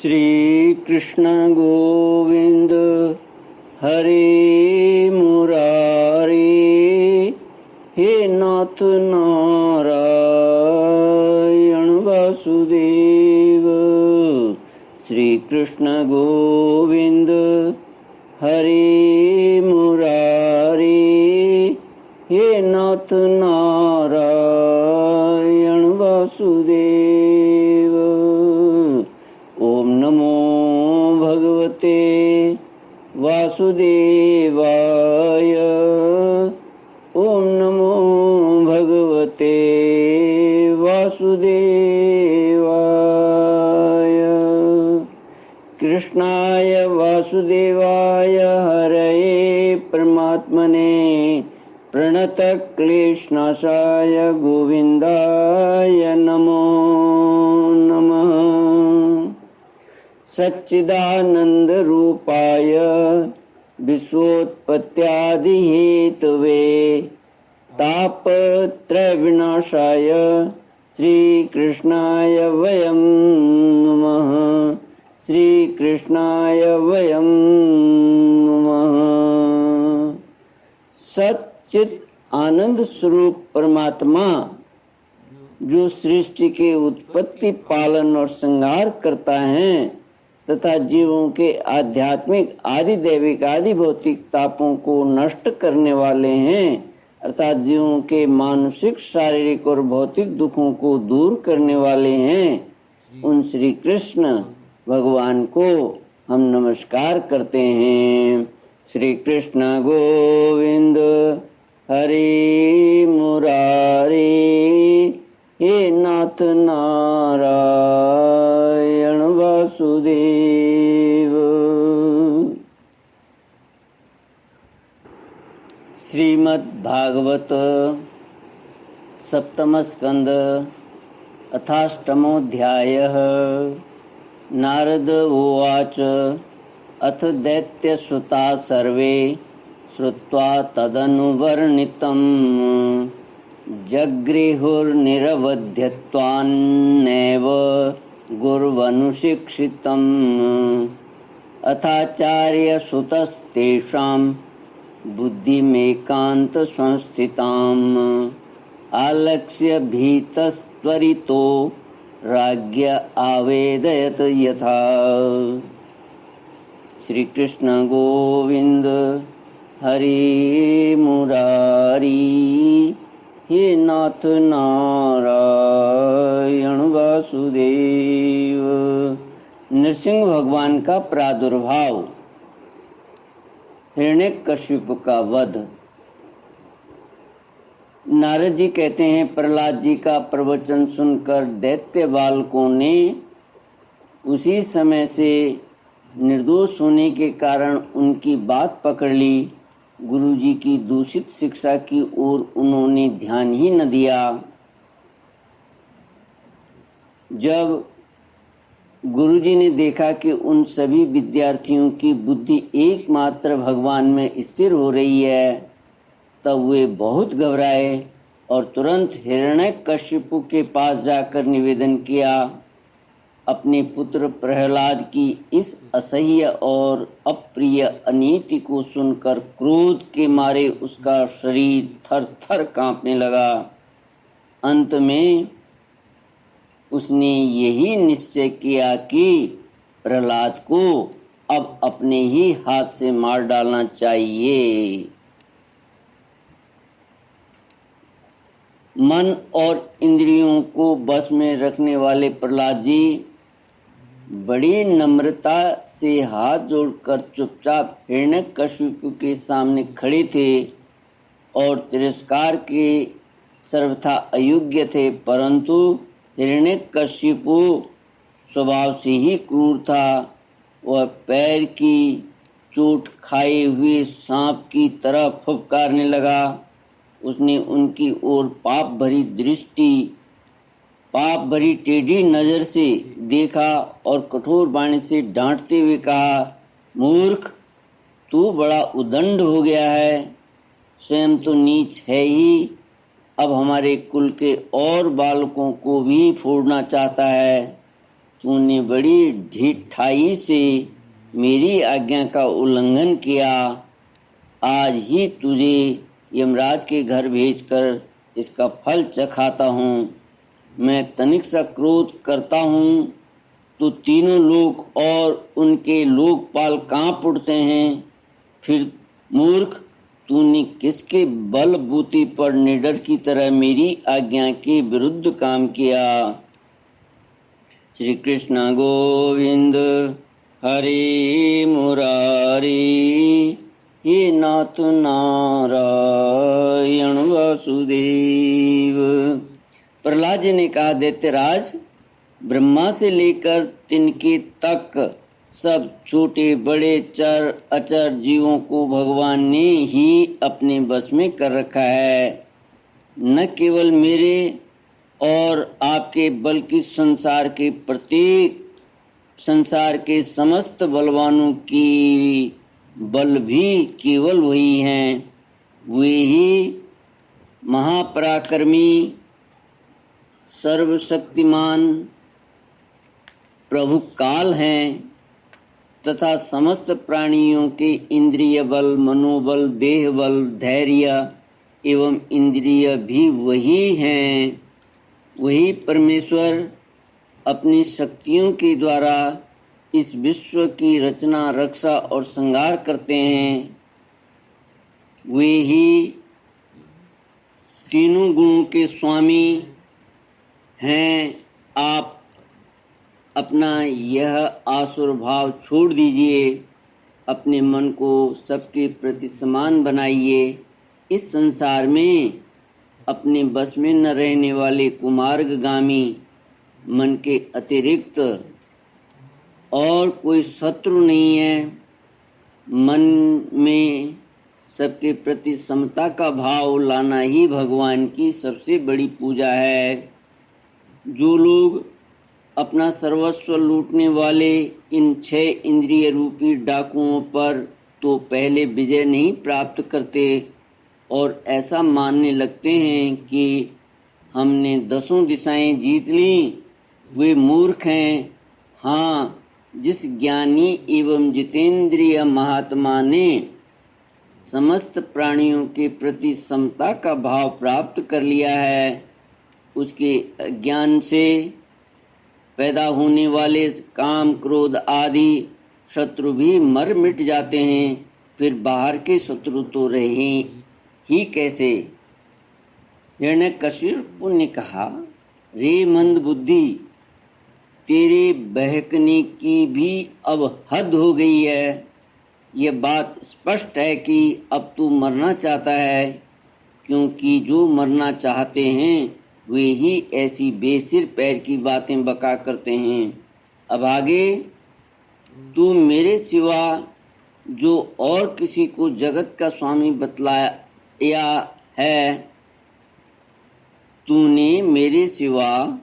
श्री कृष्ण गोविंद हरे मुरारी, हे नाथ नारायण वासुदेव। श्री कृष्ण गोविंद हरे मुरारी, हे नाथ नारायण वासुदेव। ओम नमो भगवते वासुदेवाय। ओम नमो भगवते वासुदेवाय। कृष्णाय वासुदेवाय हरये परमात्मने प्रणतक्लेशनाशाय गोविन्दाय नमो नमः। सच्चिदानन्दरूपाय विश्वोत्पत्त्यादिहेतवे तापत्रयविनाशाय श्रीकृष्णाय वयं नमः। श्रीकृष्णाय वयं नमः। सच्चिद आनंद स्वरूप परमात्मा जो सृष्टि के उत्पत्ति, पालन और संहार करता है तथा जीवों के आध्यात्मिक, आदि दैविक, आदि भौतिक तापों को नष्ट करने वाले हैं, अर्थात जीवों के मानसिक, शारीरिक और भौतिक दुखों को दूर करने वाले हैं, उन श्री कृष्ण भगवान को हम नमस्कार करते हैं। श्री कृष्ण गोविंद हरे मुरारी, हे नाथ नारायण वासुदेव। श्रीमद्भागवत सप्तम स्कंद अथाष्टमोऽध्यायः। नारद उवाच अथ दैत्यसुता सर्वे श्रुत्वा तदनुवर्णितम् जगृहुर्निरवध्यत्वान्नैव गुर्वनुशिक्षितम्। अथाचार्यसुतस्तेषां बुद्धिमेकान्तसंस्थिताम् आलक्ष्य भीतस्त्वरितो राज्ञ आवेदयत यथा। श्री कृष्ण गोविंद हरे मुरारी, हे नाथ नारायण वासुदेव। नृसिंह भगवान का प्रादुर्भाव, हिरण्यकशिपु का वध। नारद जी कहते हैं, प्रहलाद जी का प्रवचन सुनकर दैत्य बालकों ने उसी समय से निर्दोष होने के कारण उनकी बात पकड़ ली। गुरु जी की दूषित शिक्षा की ओर उन्होंने ध्यान ही न दिया। जब गुरु जी ने देखा कि उन सभी विद्यार्थियों की बुद्धि एकमात्र भगवान में स्थिर हो रही है, तब वे बहुत घबराए और तुरंत हिरण्यकशिपु के पास जाकर निवेदन किया। अपने पुत्र प्रहलाद की इस असह्य और अप्रिय अनीति को सुनकर क्रोध के मारे उसका शरीर थर थर कांपने लगा। अंत में उसने यही निश्चय किया कि प्रहलाद को अब अपने ही हाथ से मार डालना चाहिए। मन और इंद्रियों को बस में रखने वाले प्रहलाद जी बड़ी नम्रता से हाथ जोड़कर चुपचाप हिरण्यकशिपु के सामने खड़े थे और तिरस्कार के सर्वथा अयोग्य थे, परंतु हिरण्यकशिपु स्वभाव से ही क्रूर था। वह पैर की चोट खाए हुए सांप की तरह फुफकारने लगा। उसने उनकी ओर पाप भरी टेढ़ी नज़र से देखा और कठोर वाणी से डांटते हुए कहा, मूर्ख, तू बड़ा उदंड हो गया है, स्वयं तो नीच है ही, अब हमारे कुल के और बालकों को भी फोड़ना चाहता है। तूने बड़ी ढिठाई से मेरी आज्ञा का उल्लंघन किया। आज ही तुझे यमराज के घर भेजकर इसका फल चखाता हूँ। मैं तनिक सा क्रोध करता हूँ तो तीनों लोक और उनके लोकपाल कांप उठते हैं। फिर मूर्ख, तूने किसके बल बूती पर निडर की तरह मेरी आज्ञा के विरुद्ध काम किया। श्री कृष्ण गोविंद हरे मुरारी, हे नाथ नारायण वासुदेव। प्रहलाद जी ने कहा, दैत्यराज, ब्रह्मा से लेकर तिनके तक सब छोटे बड़े चर अचर जीवों को भगवान ने ही अपने बस में कर रखा है। न केवल मेरे और आपके बल्कि संसार के समस्त बलवानों की बल भी केवल वही हैं। वे ही महापराक्रमी, सर्वशक्तिमान प्रभु काल हैं तथा समस्त प्राणियों के इंद्रिय बल, मनोबल, देह बल, धैर्य एवं इंद्रिय भी वही हैं। वही परमेश्वर अपनी शक्तियों के द्वारा इस विश्व की रचना, रक्षा और संहार करते हैं। वे ही तीनों गुणों के स्वामी हैं। आप अपना यह आसुर भाव छोड़ दीजिए, अपने मन को सबके प्रति समान बनाइए। इस संसार में अपने बस में न रहने वाले कुमार्गगामी मन के अतिरिक्त और कोई शत्रु नहीं है। मन में सबके प्रति समता का भाव लाना ही भगवान की सबसे बड़ी पूजा है। जो लोग अपना सर्वस्व लूटने वाले इन 6 इंद्रिय रूपी डाकुओं पर तो पहले विजय नहीं प्राप्त करते और ऐसा मानने लगते हैं कि हमने 10 दिशाएं जीत लीं, वे मूर्ख हैं। हाँ, जिस ज्ञानी एवं जितेंद्रिय महात्मा ने समस्त प्राणियों के प्रति समता का भाव प्राप्त कर लिया है, उसके ज्ञान से पैदा होने वाले काम, क्रोध आदि शत्रु भी मर मिट जाते हैं। फिर बाहर के शत्रु तो रहे ही कैसे। हिरण्यकशिपु ने कहा, रे मंद बुद्धि, तेरे बहकने की भी अब हद हो गई है। यह बात स्पष्ट है कि अब तू मरना चाहता है, क्योंकि जो मरना चाहते हैं वे ही ऐसी बेसिर पैर की बातें बका करते हैं। अब आगे, तू मेरे सिवा जो और किसी को जगत का स्वामी बतलाया है, तूने मेरे सिवा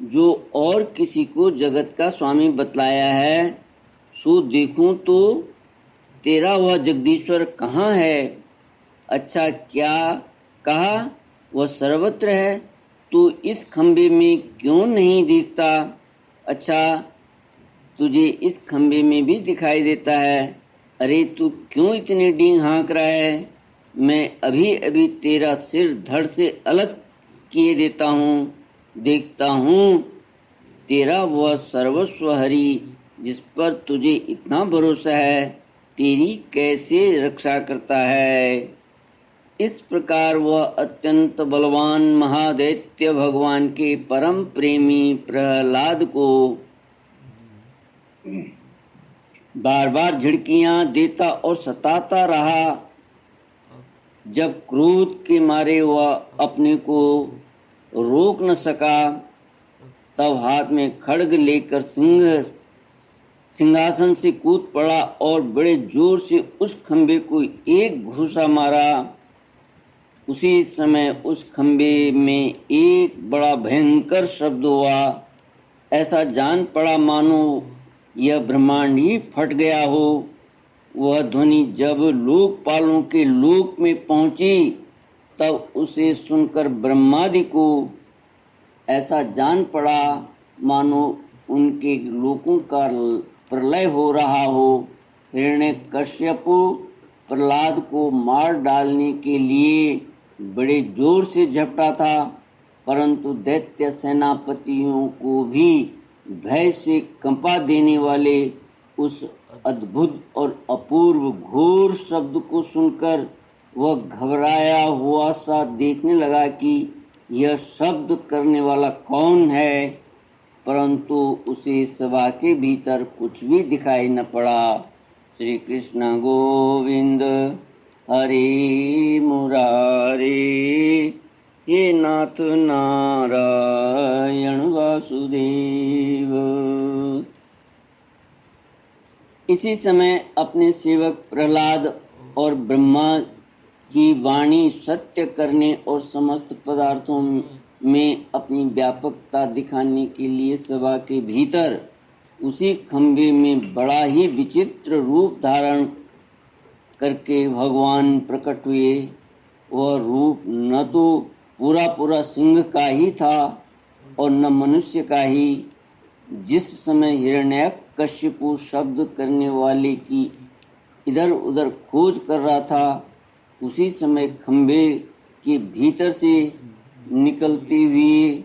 जो और किसी को जगत का स्वामी बतलाया है, सो देखूं तो तेरा वह जगदीश्वर कहाँ है। अच्छा, क्या कहा वह सर्वत्र है, तू इस खंबे में क्यों नहीं दिखता। अच्छा, तुझे इस खंबे में भी दिखाई देता है। अरे, तू क्यों इतनी डींग हाँक रहा है। मैं अभी अभी तेरा सिर धड़ से अलग किए देता हूँ। देखता हूँ तेरा वह सर्वस्व हरि जिस पर तुझे इतना भरोसा है, तेरी कैसे रक्षा करता है। इस प्रकार वह अत्यंत बलवान महादैत्य भगवान के परम प्रेमी प्रहलाद को बार बार झिड़कियां देता और सताता रहा। जब क्रोध के मारे वह अपने को रोक न सका, तब हाथ में खड्ग लेकर सिंहासन से कूद पड़ा और बड़े जोर से उस खंबे को एक घूसा मारा। उसी समय उस खंबे में एक बड़ा भयंकर शब्द हुआ। ऐसा जान पड़ा मानो यह ब्रह्मांड ही फट गया हो। वह ध्वनि जब लोकपालों के लोक में पहुंची, तब उसे सुनकर ब्रह्मादि को ऐसा जान पड़ा मानो उनके लोगों का प्रलय हो रहा हो। हिरण्यकश्यपु प्रहलाद को मार डालने के लिए बड़े जोर से झपटा था, परंतु दैत्य सेनापतियों को भी भय से कंपा देने वाले उस अद्भुत और अपूर्व घोर शब्द को सुनकर वह घबराया हुआ सा देखने लगा कि यह शब्द करने वाला कौन है, परंतु उसे सभा के भीतर कुछ भी दिखाई न पड़ा। श्री कृष्ण गोविंद हरे मुरारे, हे नाथ नारायण वासुदेव। इसी समय अपने सेवक प्रहलाद और ब्रह्मा की वाणी सत्य करने और समस्त पदार्थों में अपनी व्यापकता दिखाने के लिए सभा के भीतर उसी खंभे में बड़ा ही विचित्र रूप धारण करके भगवान प्रकट हुए। वह रूप न तो पूरा सिंह का ही था और न मनुष्य का ही। जिस समय हिरण्यकश्यपु शब्द करने वाले की इधर उधर खोज कर रहा था, उसी समय खंभे के भीतर से निकलती हुई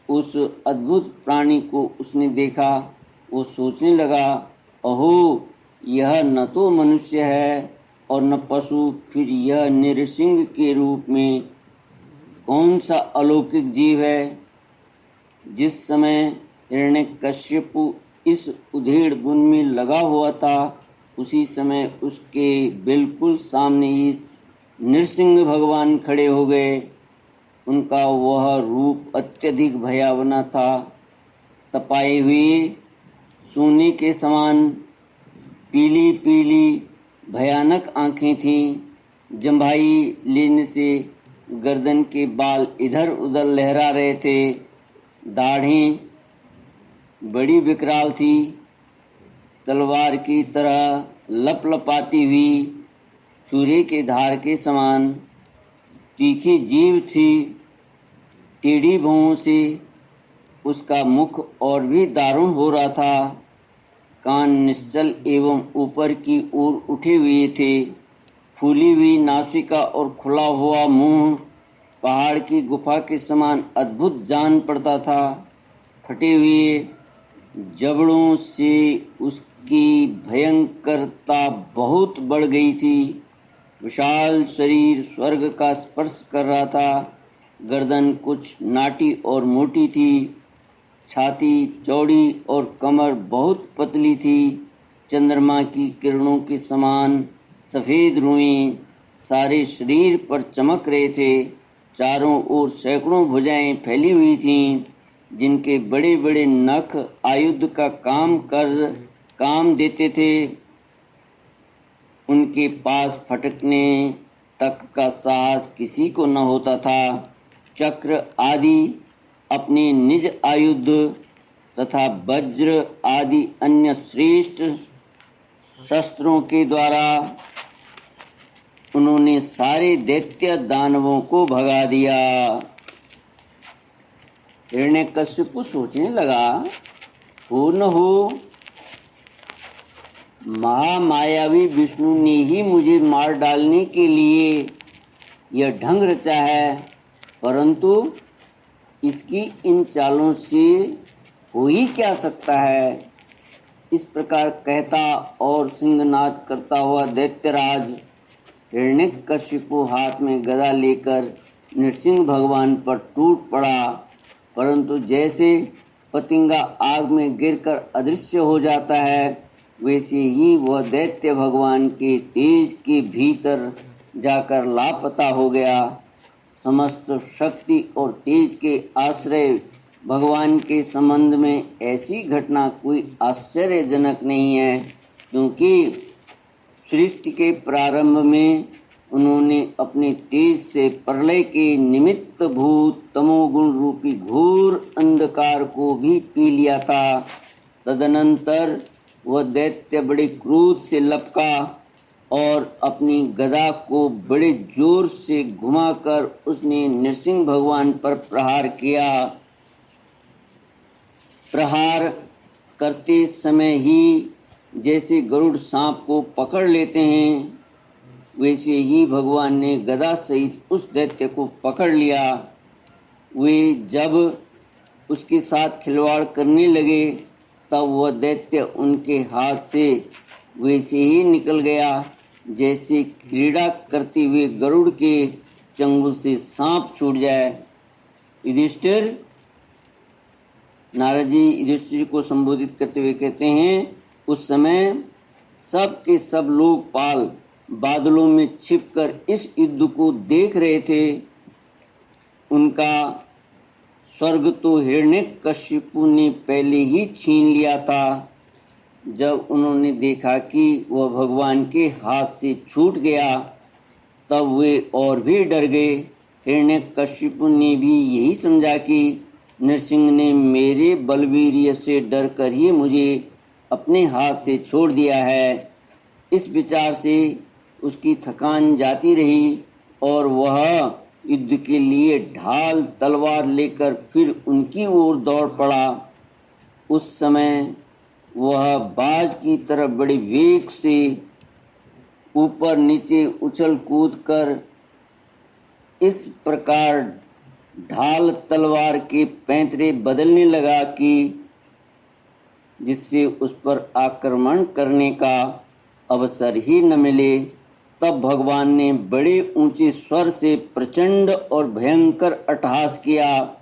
उस अद्भुत प्राणी को उसने देखा। वो सोचने लगा, अहो, यह न तो मनुष्य है और न पशु, फिर यह नृसिंह के रूप में कौन सा अलौकिक जीव है। जिस समय हिरण्यकश्यपु इस उधेड़ बुन में लगा हुआ था, उसी समय उसके बिल्कुल सामने ही नृसिंह भगवान खड़े हो गए। उनका वह रूप अत्यधिक भयावना था। तपाए हुए सोने के समान पीली पीली भयानक आँखें थीं। जम्भाई लेने से गर्दन के बाल इधर उधर लहरा रहे थे। दाढ़ें बड़ी विकराल थी, तलवार की तरह लपलपाती हुई, छुरे के धार के समान तीखी जीभ थी। टेढ़ी भौं से उसका मुख और भी दारुण हो रहा था। कान निश्चल एवं ऊपर की ओर उठे हुए थे। फूली हुई नासिका और खुला हुआ मुंह पहाड़ की गुफा के समान अद्भुत जान पड़ता था। फटे हुए जबड़ों से उसकी भयंकरता बहुत बढ़ गई थी। विशाल शरीर स्वर्ग का स्पर्श कर रहा था। गर्दन कुछ नाटी और मोटी थी, छाती चौड़ी और कमर बहुत पतली थी। चंद्रमा की किरणों के समान सफ़ेद रुएं सारे शरीर पर चमक रहे थे। चारों ओर सैकड़ों भुजाएं फैली हुई थीं, जिनके बड़े बड़े नख आयुध का काम देते थे। उनके पास फटकने तक का साहस किसी को न होता था। चक्र आदि अपने निज आयुध तथा वज्र आदि अन्य श्रेष्ठ शस्त्रों के द्वारा उन्होंने सारे दैत्य दानवों को भगा दिया। हिरण्यकश्यप सोचने लगा, हो न हो महामायावी विष्णु ने ही मुझे मार डालने के लिए यह ढंग रचा है, परंतु इसकी इन चालों से हो ही क्या सकता है। इस प्रकार कहता और सिंहनाद करता हुआ दैत्यराज हिरण्यकश्यपु हाथ में गदा लेकर नृसिंह भगवान पर टूट पड़ा, परंतु जैसे पतंगा आग में गिरकर अदृश्य हो जाता है, वैसे ही वह दैत्य भगवान के तेज के भीतर जाकर लापता हो गया। समस्त शक्ति और तेज के आश्रय भगवान के संबंध में ऐसी घटना कोई आश्चर्यजनक नहीं है, क्योंकि सृष्टि के प्रारंभ में उन्होंने अपने तेज से प्रलय के निमित्त भूत तमोगुण रूपी घोर अंधकार को भी पी लिया था। तदनंतर वह दैत्य बड़े क्रोध से लपका और अपनी गदा को बड़े जोर से घुमाकर उसने नृसिंह भगवान पर प्रहार किया। प्रहार करते समय ही जैसे गरुड़ सांप को पकड़ लेते हैं, वैसे ही भगवान ने गदा सहित उस दैत्य को पकड़ लिया। वे जब उसके साथ खिलवाड़ करने लगे तब वह दैत्य उनके हाथ से वैसे ही निकल गया जैसे क्रीड़ा करते हुए गरुड़ के चंगुल से सांप छूट जाए। युधिष्ठिर, नारद जी युधिष्ठिर को संबोधित करते हुए कहते हैं, उस समय सब के सब लोकपाल बादलों में छिपकर इस युद्ध को देख रहे थे। उनका स्वर्ग तो हिरण्यकशिपु ने पहले ही छीन लिया था। जब उन्होंने देखा कि वह भगवान के हाथ से छूट गया तब वे और भी डर गए। हिरण्यकशिपु ने भी यही समझा कि नरसिंह ने मेरे बलवीर्य से डरकर ही मुझे अपने हाथ से छोड़ दिया है। इस विचार से उसकी थकान जाती रही और वह युद्ध के लिए ढाल तलवार लेकर फिर उनकी ओर दौड़ पड़ा। उस समय वह बाज की तरह बड़े वेग से ऊपर नीचे उछल कूद कर इस प्रकार ढाल तलवार के पैंतरे बदलने लगा कि जिससे उस पर आक्रमण करने का अवसर ही न मिले। तब भगवान ने बड़े ऊंचे स्वर से प्रचंड और भयंकर अट्टहास किया,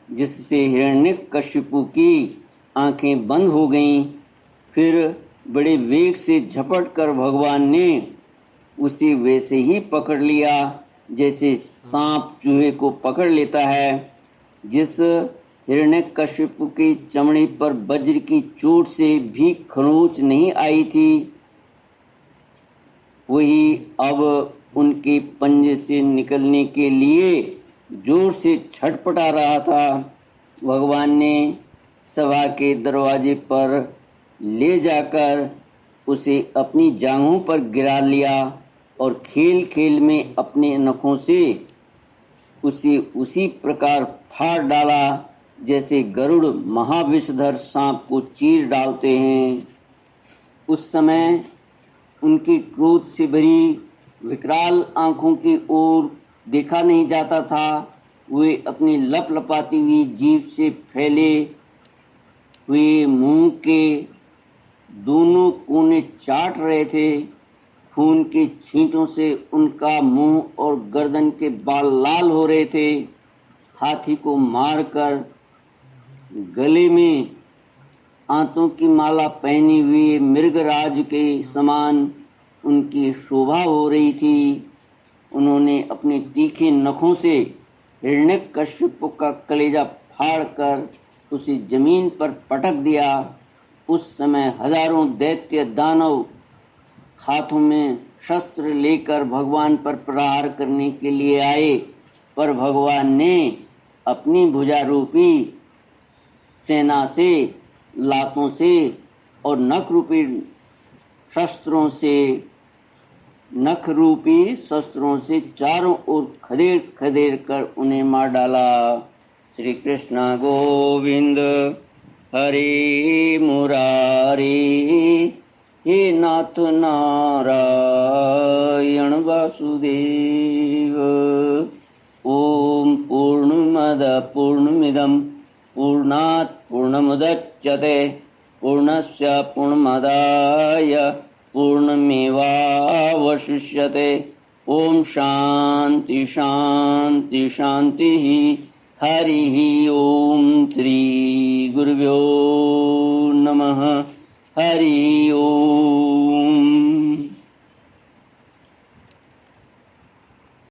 जिससे हिरण्यकशिपु की आंखें बंद हो गईं। फिर बड़े वेग से झपट कर भगवान ने उसे वैसे ही पकड़ लिया जैसे सांप चूहे को पकड़ लेता है। जिस हिरण्यकशिपु की चमड़ी पर वज्र की चोट से भी खरोंच नहीं आई थी, वही अब उनके पंजे से निकलने के लिए जोर से छटपटा रहा था। भगवान ने सभा के दरवाजे पर ले जाकर उसे अपनी जांघों पर गिरा लिया और खेल खेल में अपने नखों से उसे उसी प्रकार फाड़ डाला जैसे गरुड़ महाविषधर सांप को चीर डालते हैं। उस समय उनकी क्रोध से भरी विकराल आंखों की ओर देखा नहीं जाता था। वे अपनी लपलपाती हुई जीभ से फैले हुए मुंह के दोनों कोने चाट रहे थे। खून के छींटों से उनका मुंह और गर्दन के बाल लाल हो रहे थे। हाथी को मारकर गले में आंतों की माला पहनी हुई मृगराज के समान उनकी शोभा हो रही थी। उन्होंने अपने तीखे नखों से हिरण्यकशिपु का कलेजा फाड़कर उसे जमीन पर पटक दिया। उस समय हजारों दैत्य दानव हाथों में शस्त्र लेकर भगवान पर प्रहार करने के लिए आए, पर भगवान ने अपनी भुजा रूपी सेना से, लातों से और नख रूपी शस्त्रों से चारों ओर खदेड़ खदेड़ कर उन्हें मार डाला। श्री कृष्ण गोविंद हरे मुरारी, हे नाथ नारायण वासुदेव। ओम पूर्णमद पूर्णमिदं पूर्णात् पूर्णमुदच्यते पूर्णस्य पूर्णमादाय पूर्णमेवावशिष्यते। ओम शांति शांति शांति। हरि ओम श्री गुरुभ्यो नमः। हरि ओम।